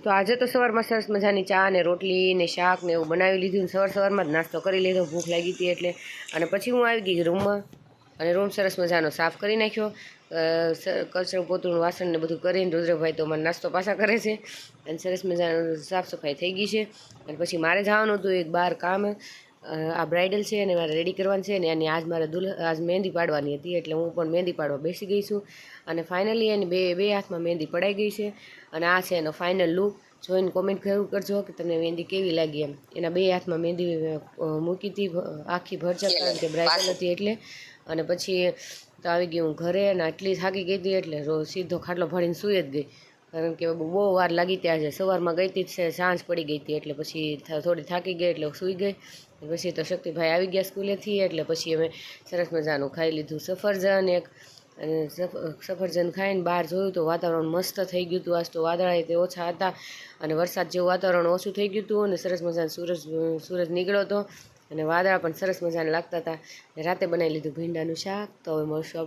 તો આજે તો સવારમાં સરસ મજાની ચા ને રોટલી ને શાક ને એવું બનાવી લીધું. સવારમાં જ નાસ્તો કરી લીધો, ભૂખ લાગી હતી એટલે. અને પછી હું આવી ગઈ રૂમમાં અને રૂમ સરસ મજાનો સાફ કરી નાખ્યો. કચરો પોતું વાસણ ને બધું કરીને રુદ્રભાઈ તો મને નાસ્તો પાછા કરે છે અને સરસ મજાનું સાફ સફાઈ થઈ ગઈ છે. અને પછી મારે જવાનું હતું એક બહાર કામ, આ બ્રાઇડલ છે અને મારે રેડી કરવાની છે ને એની આજ મારે આજ મહેંદી પાડવાની હતી એટલે હું પણ મહેંદી પાડવા બેસી ગઈ છું. અને ફાઇનલી એની બે હાથમાં મહેંદી પડાઈ ગઈ છે અને આ છે એનો ફાઇનલ લુક. જોઈને કોમેન્ટ કરજો કે તમને મહેંદી કેવી લાગી એમ. એના બે હાથમાં મહેંદી મૂકી હતી આખી ભરચક, કારણ કે બ્રાઇડલ હતી એટલે. અને પછી તો આવી ગઈ હું ઘરે અને આટલી થાકી ગઈ હતી એટલે સીધો ખાટલો ફાડીને સૂઈ જ ગઈ, કારણ કે બહુ વાર લાગી ત્યાં છે. સવારમાં ગઈ હતી, સાંજ પડી ગઈ હતી એટલે પછી થોડી થાકી ગઈ એટલે સૂઈ ગઈ. પછી તો શક્તિભાઈ આવી ગયા સ્કૂલેથી એટલે પછી અમે સરસ મજાનું ખાઈ લીધું સફરજન એક. અને સફરજન ખાઈને બહાર જોયું તો વાતાવરણ મસ્ત થઈ ગયું હતું. આજ તો વાદળા તે ઓછા હતા અને વરસાદ જેવું વાતાવરણ ઓછું થઈ ગયું હતું અને સરસ મજાનો સૂરજ નીકળ્યો હતો અને વાદળા પણ સરસ મજાના લાગતા હતા. રાતે બનાવી લીધું ભીંડાનું શાક. તો હવે મળશું આપણે